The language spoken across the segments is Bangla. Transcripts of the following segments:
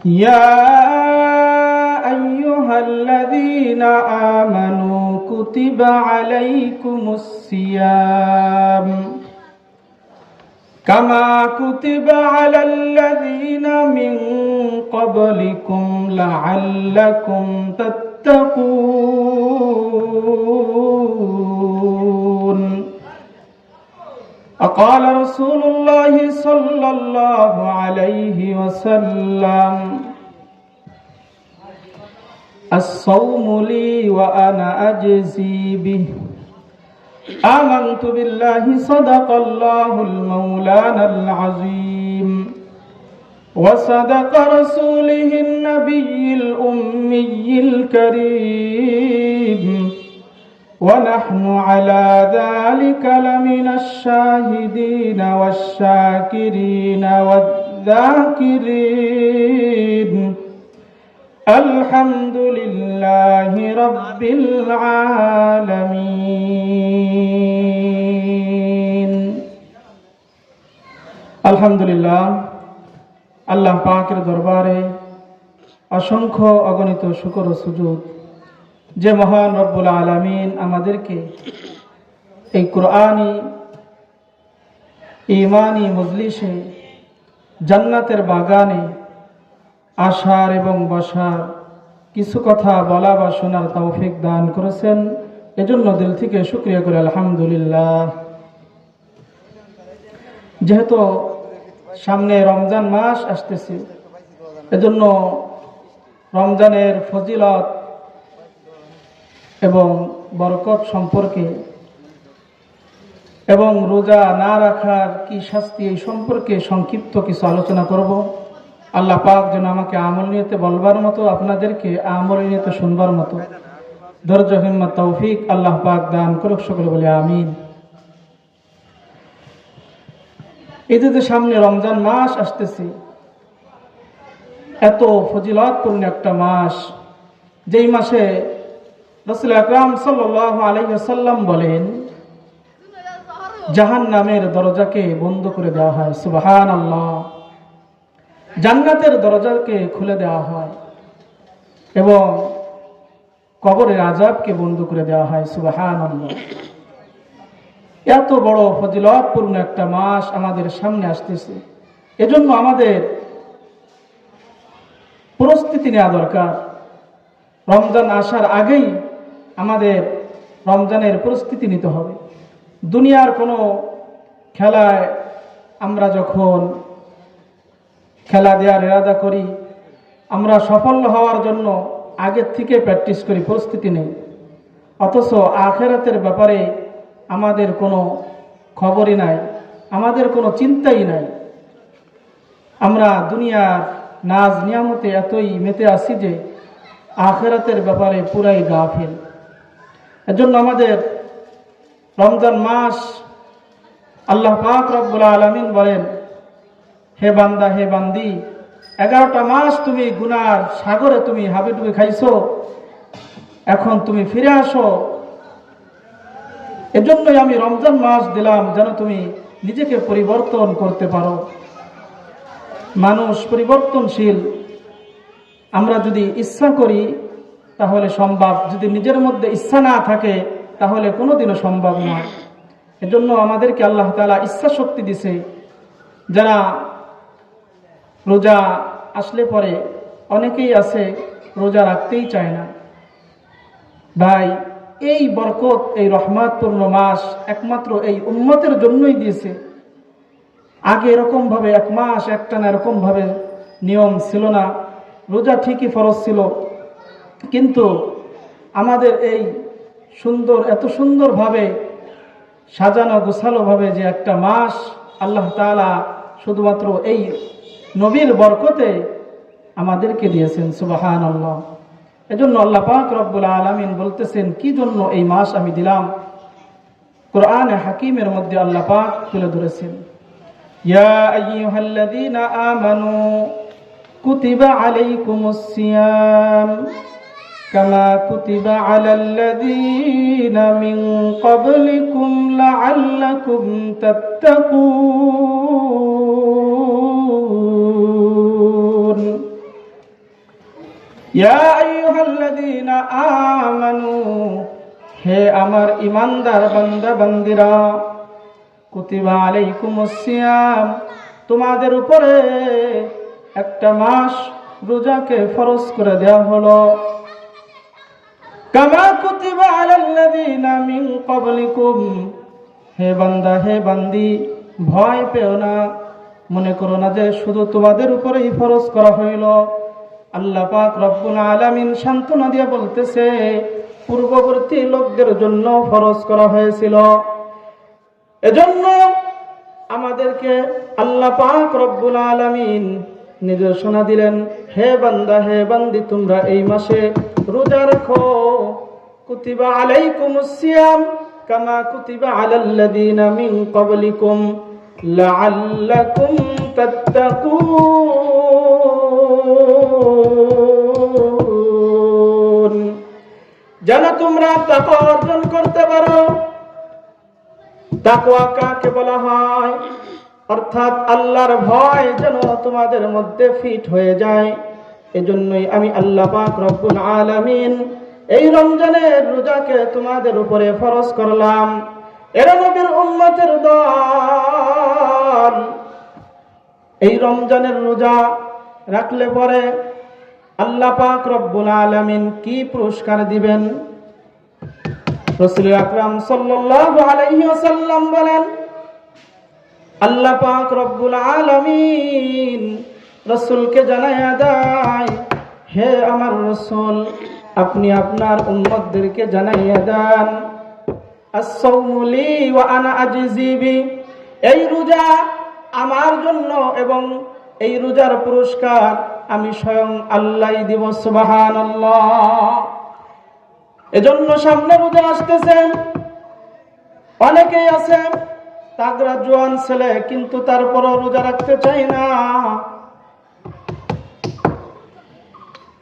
يا أيها الذين آمنوا كتب عليكم الصيام كما كتب على الذين من قبلكم لعلكم تتقون وقال رسول الله صلى الله عليه وسلم الصوم لي وأنا أجزي به آمنت بالله صدق الله المولانا العظيم وصدق رسوله النبي الأمي الكريم ونحن على ذلك لمن الشاهدين والشاكرين والذاكرين الحمد لله رب العالمين আলহামদুলিল্লাহ আল্লাহ পাকের দরবারে অসংখ্য অগণিত শুকর ও সুজুদ যে মহান রব্বুল আলামিন আমাদেরকে এই কুরআনী ঈমানী মজলিসে জান্নাতের বাগানে আসার এবং বসার কিছু কথা বলা বা শোনার তৌফিক দান করেছেন, এজন্য দিল থেকে শুকরিয়া করে আলহামদুলিল্লাহ। যেহেতু সামনে রমজান মাস আসতেছে, এজন্য রমজানের ফজিলত এবং বরকত সম্পর্কে এবং রোজা না রাখার কি শাস্তি এই সম্পর্কে সংক্ষিপ্ত কিছু আলোচনা করব। আল্লাহ পাক যেন আমাকে আমল নিয়তে বলবার মতো, আপনাদেরকে আমল নিয়তে শুনবার মতো ধৈর্য হিম্মত তৌফিক আল্লাহ পাক দান করুক, সকলে বলে আমিন। এই যে সামনে রমজান মাস আসতেছে, এত ফজিলতপূর্ণ একটা মাস, যেই মাসে রাসূল আকরাম সাল্লাল্লাহু আলাইহি ওয়াসাল্লাম বলেন জাহান্নামের দরজাকে বন্ধ করে দেওয়া হয়, সুবহানাল্লাহ। জান্নাতের দরজাকে খুলে দেওয়া হয় এবং কবরের আযাবকে বন্ধ করে দেওয়া হয়, সুবহানাল্লাহ। এত বড় ফজিলতপূর্ণ একটা মাস আমাদের সামনে আসতেছে, এজন্য আমাদের প্রস্তুতি নেওয়া দরকার। রমজান আসার আগেই আমাদের রমজানের প্রস্তুতি নিতে হবে। দুনিয়ার কোনো খেলায় আমরা যখন খেলা দেওয়ার ইরাদা করি, আমরা সফল হওয়ার জন্য আগের থেকে প্র্যাকটিস করি, প্রস্তুতি নেই। অথচ আখিরাতের ব্যাপারে আমাদের কোনো খবরই নাই, আমাদের কোনো চিন্তাই নাই। আমরা দুনিয়ার নাজ নিয়ামতে এতই মেতে আছি যে আখিরাতের ব্যাপারে পুরাই গাফিল। এজন্য আমাদের রমজান মাস আল্লাহ পাক রব্বুল আলামিন বলেন, হে বান্দা, হে বান্দি, 11টা মাস তুমি গুনার সাগরে তুমি হাবিডুবি খাইছো, এখন তুমি ফিরে আসো। এজন্যই আমি রমজান মাস দিলাম যেন তুমি নিজেকে পরিবর্তন করতে পারো। মানুষ পরিবর্তনশীল, আমরা যদি ইচ্ছা করি তাহলে সম্ভব, যদি নিজের মধ্যে ইচ্ছা না থাকে তাহলে কোনোদিনও সম্ভব নয়। এজন্য আমাদেরকে আল্লাহ তাআলা ইচ্ছা শক্তি দিছে। যারা রোজা আসলে পরে অনেকেই আছে রোজা রাখতেই চায় না। ভাই, এই বরকত, এই রহমতপূর্ণ মাস একমাত্র এই উম্মতের জন্যই দিয়েছে। আগে এরকম ভাবে এক মাস একটানা এরকম ভাবে নিয়ম ছিল না। রোজা ঠিকই ফরজ ছিল, কিন্তু আমাদের এই সুন্দর, এত সুন্দরভাবে সাজানো গোছালো ভাবে যে একটা মাস আল্লাহ তাআলা শুধুমাত্র এই নবীর বরকতে আমাদেরকে দিয়েছেন, সুবহানাল্লাহ। এজন্য আল্লাহ পাক রব্বুল আলামিন বলতেছেন, কি জন্য এই মাস আমি দিলাম। কোরআনে হাকিমের মধ্যে আল্লাহ পাক তুলে ধরেছেন, ইয়া আইয়ুহাল্লাযীনা আমানু কুতিবা আলাইকুমুস সিয়াম কামা কুতিবা আলাল্লাযীনা মিন ক্বাবলিকুম লাআল্লাকুম তাত্তাকুন। ইয়া আইয়ুহাল্লাযীনা আমানু, হে আমার ঈমানদার বান্দা বান্দিরা, কুতিবা আলাইকুমুস সিয়াম, তোমাদের উপরে একটা মাস রোজাকে ফরজ করে দেওয়া হলো। কামা কুতিবা আলাল্লাযীনা মিন ক্বাবলিকুম, হে বান্দা হে বান্দি, ভয় পেও না, মনে করো না যে শুধু তোমাদের উপরেই ফরজ করা হইল। আল্লাহ পাক রব্বুল আলামিন সান্ত্বনা দিয়ে বলতেছে পূর্ববর্তী লোকদের জন্য ফরজ করা হয়েছিল। এজন্য আমাদেরকে আল্লাহ পাক রব্বুল আলামিন নির্দেশনা দিলেন, হে বান্দা হে বান্দি, তোমরা এই মাসে রোজা রাখো। কুতিবা আলাইকুমুস সিয়াম কামা কুতিবা আলাল্লাযীনা মিন ক্বাবলিকুম লাআল্লাকুম তাত্তাকুন, যেন তোমরা তাকওয়া অর্জন করতে পারো। তাকওয়া কাকে বলা হয়? অর্থাৎ আল্লাহর ভয় যেন তোমাদের মধ্যে ফিট হয়ে যায়। এজন্যই আমি আল্লাহ পাক রব্বুল আলামিন এই রমজানের রোজাকে তোমাদের উপরে ফরজ করলাম। এরা নবীর উম্মতের দল। এই রমজানের রোজা রাখলে পরে আল্লাহ পাক রব্বুল আলামিন কি পুরস্কার দিবেন? রাসূল আকরাম সাল্লাল্লাহু আলাইহি ওয়াসাল্লাম বলেন, আল্লাহ পাক রব্বুল আলামিন রাসূলকে জানায়া দেয়, হে আমার রাসূল, আপনি আপনার উম্মতদেরকে জানাইয়া দেন, আস-সাওমু লি ওয়া আনা আজজি বি, এই রোজা আমার জন্য এবং এই রোজার পুরস্কার আমি স্বয়ং আল্লাহই দিব। সুবহানাল্লাহ। এজন্য সামনে রোজা আসতেছে, অনেকেই আছে তাগড়া জোয়ান ছেলে, কিন্তু তারপরও রোজা রাখতে চাই না।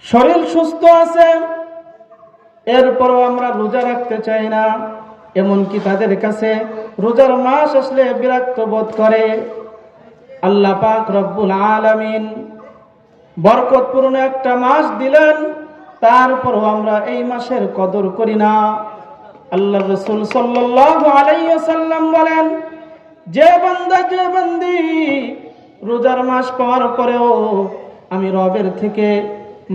শরীর সুস্থ আছে, এরপরও আমরা রোজা রাখতে চাই না। এমনকি তাদের কাছে রোজার মাস আসলে বিরক্ত বোধ করে। আল্লাহ পাক রব্বুল আলামিন বরকতপূর্ণ একটা মাস দিলেন, তারপরও আমরা এই মাসের কদর করি না। আল্লাহর রাসূল সাল্লাল্লাহু আলাইহি ওয়াসাল্লাম বলেন, যে বান্দা যে বান্দি রোজার মাস পাওয়ার পরেও আমি রবের থেকে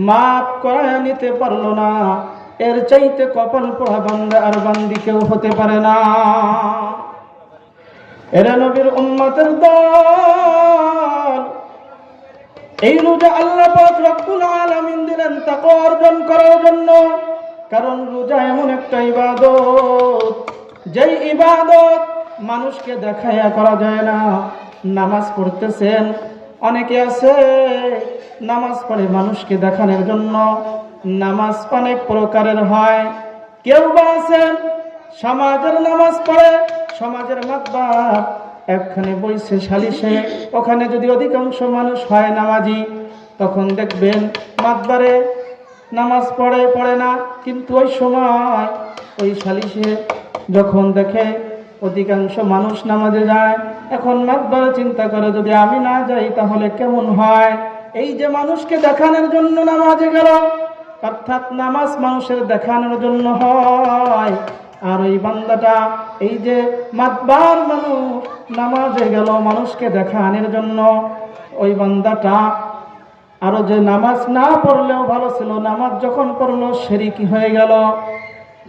মাফ করায় নিতে পারলো না, এর চাইতে কপাল পোড়া বান্দা আর বান্দি কেউ হতে পারে না। এরা নবীর উম্মতের দল। এই রোজা আল্লাহ পাক রব্বুল আলামিন দিলেন তাকওয়া অর্জন করার জন্য। কারণ রোজা এমন একটা ইবাদত, যেই ইবাদত মানুষকে দেখায়া করা যায় না। নামাজ পড়তেছেন, অনেকে আছে নামাজ পড়ে মানুষকে দেখানোর জন্য। নামাজ অনেক প্রকারের হয়। কেউ বা আছেন সমাজের নামাজ পড়ে, সমাজের মাতবার একখানে বইছে সালিশে, ওখানে যদি অধিকাংশ মানুষ হয় নামাজি, তখন দেখবেন মাতবারে নামাজ পড়ে না, কিন্তু ওই সময় ওই সালিশে যখন দেখে অধিকাংশ মানুষ নামাজে যায়, এখন মাতবারে চিন্তা করে যদি আমি না যাই তাহলে কেমন হয়। এই যে মানুষকে দেখানোর জন্য নামাজে গেল, অর্থাৎ নামাজ মানুষের দেখানোর জন্য হয়। আর ওই বান্দাটা এই যে মাতবার মানুষ নামাজে গেল মানুষকে দেখানোর জন্য, ওই বান্দাটা আরো যে নামাজ না পড়লেও ভালো ছিল, নামাজ যখন পড়লো শিরকি হয়ে গেল।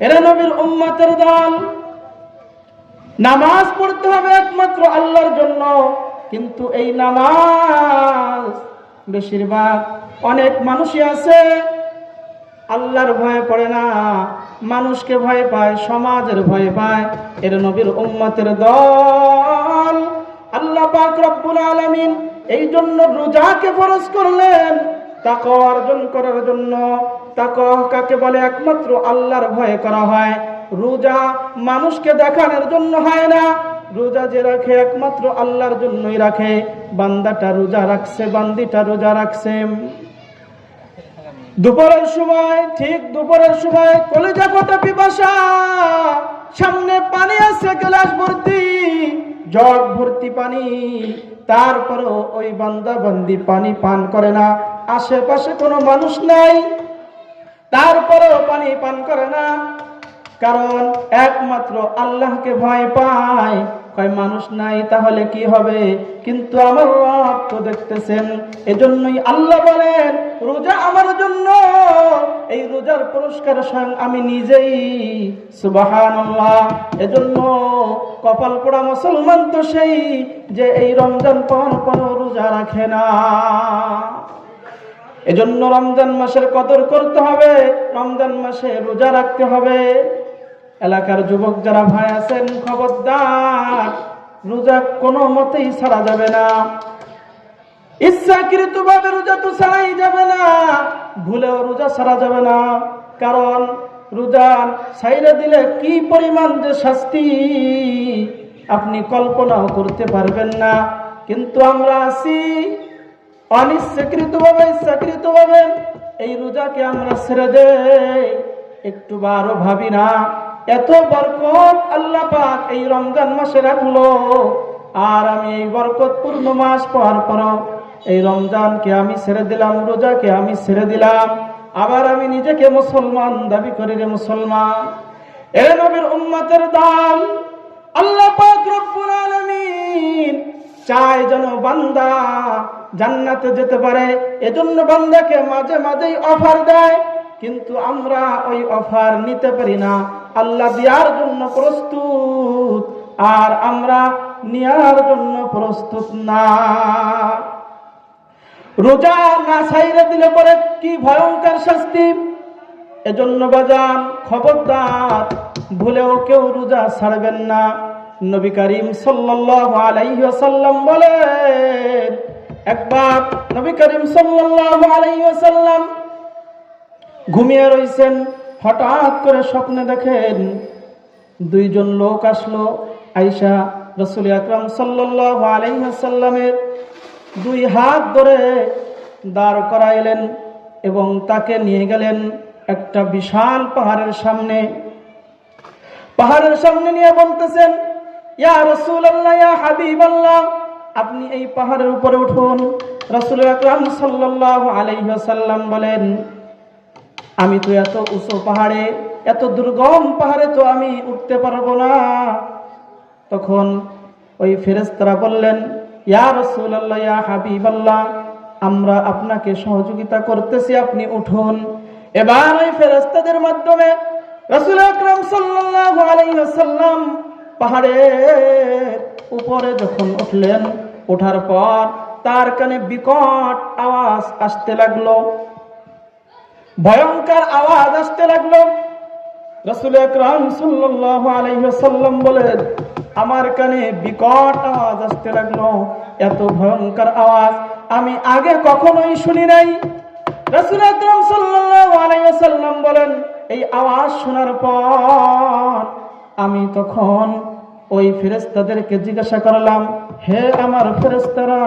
এরা নবীর উম্মতের দল। নামাজ পড়তে হবে একমাত্র আল্লাহর জন্য, কিন্তু এই নামাজ বেশিরভাগ অনেক মানুষই আছে আল্লাহর ভয়ে পড়ে না, মানুষকে ভয় পায়, সমাজের ভয় পায়। এর নবীর উম্মতের দল। আল্লাহ পাক রব্বুল আলামিন এই জন্য রোজাকে ফরজ করলেন তাকওয়া অর্জন করার জন্য। তাকওয়া কাকে বলে? একমাত্র আল্লাহর ভয়ে করা হয়। রোজা মানুষকে দেখানোর জন্য হয় না। রোজা যে রাখে একমাত্র আল্লাহর জন্যই রাখে। বান্দাটা রোজা রাখছে, বান্দিটা রোজা রাখছে। দুপুরের সময়, ঠিক দুপুরের সময় কলিজা ফোটা পিপাসা, সামনে পানি আছে গ্লাস ভর্তি, জগ ভর্তি পানি, তারপরও ওই বান্দা বান্দি পানি পান করে না। আশেপাশে কোনো মানুষ নাই, তারপরেও পানি পান করে না, কারণ একমাত্র আল্লাহকে ভয় পায়। কয় মানুষ নাই তাহলে কি হবে, কিন্তু আমার রব তো দেখতেছেন। এজন্যই আল্লাহ বলেন রোজা আমার জন্য, এই রোজার পুরস্কার স্বয়ং আমি নিজেই। সুবহানাল্লাহ। এজন্য কপাল পোড়া মুসলমান তো সেই যে এই রমজান পাওয়ার পরও রোজা রাখে না। এজন্য রমজান মাসের কদর করতে হবে, রমজান মাসে রোজা রাখতে হবে। এলাকার যুবক যারা ভাই আছেন, খবরদার, রোজা কোনো মতেই ছাড়া যাবে না। ইচ্ছাকৃতভাবে রোজা তো ছাড়াই যাবে না, ভুলেও রোজা ছাড়া যাবে না। কারণ রোজা ছাইড়া দিলে কি পরিমাণ যে শাস্তি আপনি কল্পনাও করতে পারবেন না। কিন্তু আমরা আছি অনিচ্ছাকৃতভাবে ইচ্ছাকৃতভাবে এই রোজাকে আমরা ছেড়ে দেই, একটু বারও ভাবি না। এত বরকত আল্লাহ পাক এই রমজান মাসে রাখলো, আর আমি এই বরকতপূর্ণ মাস পাওয়ার পর এই রমজানকে আমি ছেড়ে দিলাম, রোজাকে আমি ছেড়ে দিলাম, আবার আমি নিজেকে মুসলমান দাবি করি রে মুসলমান। এ নবীর উম্মতের দল, আল্লাহ পাক রব্বুল আলামিন চায় যেন বান্দা জান্নাতে যেতে পারে। এজন্য বান্দাকে মাঝে মাঝেই অফার দেয়, কিন্তু আমরা ওই অফার নিতে পারি না। আল্লাহ দেওয়ার জন্য প্রস্তুত, আর আমরা নেওয়ার জন্য প্রস্তুত না। রোজা না ছাইড়া দিলে পরে কি ভয়ঙ্কর শাস্তি। এজন্য বাজান খবরদার, ভুলেও কেউ রোজা ছাড়বেন না। নবী করিম সাল্লাল্লাহু আলাইহি ওয়াসাল্লাম বলেন, একবার নবী করিম সাল্লাল্লাহু আলাইহি ওয়াসাল্লাম ঘুমিয়ে রইছেন, হঠাৎ করে স্বপ্নে দেখেন দুইজন লোক আসলো, আয়েশা রাসূল আকরাম সাল্লাল্লাহু আলাইহি ওয়াসাল্লামের দুই হাত ধরে দাঁড় করাইলেন এবং তাকে নিয়ে গেলেন একটা বিশাল পাহাড়ের সামনে। পাহাড়ের সামনে নিয়ে বলতেছেন, ইয়া রাসূলুল্লাহ, ইয়া হাবিবাল্লাহ, আপনি এই পাহাড়ের উপরে উঠুন। রাসূল আকরাম সাল্লাল্লাহু আলাইহি ওয়াসাল্লাম বলেন, আমি তো এত উঁচু পাহাড়ে, এত দুর্গম পাহাড়ে তো আমি উঠতে পারবো না। তখন ওই ফেরেশতারা বললেন, ইয়া রাসূলুল্লাহ, ইয়া হাবিবাল্লাহ, আমরা আপনাকে সহযোগিতা করতেছি, আপনি উঠুন। এবার ওই ফেরেশতাদের মাধ্যমে রাসূল আকরাম সাল্লাল্লাহু আলাইহি ওয়াসাল্লাম পাহাড়ের উপরে যখন উঠলেন, ওঠার পর তার কানে বিকট আওয়াজ আসতে লাগলো, ভয়ঙ্কর আওয়াজ আসতে লাগলো। রাসূল আকরাম সাল্লাল্লাহু আলাইহি ওয়াসাল্লাম বলেন, আমার কানে বিকট আওয়াজ আসতে লাগলো, এত ভয়ঙ্কর আওয়াজ আমি আগে কখনোই শুনি নাই। রাসূল আকরাম সাল্লাল্লাহু আলাইহি ওয়াসাল্লাম বলেন, এই আওয়াজ শোনার পর আমি তখন ওই ফেরেশতাদেরকে জিজ্ঞাসা করলাম, হে আমার ফেরেশতারা,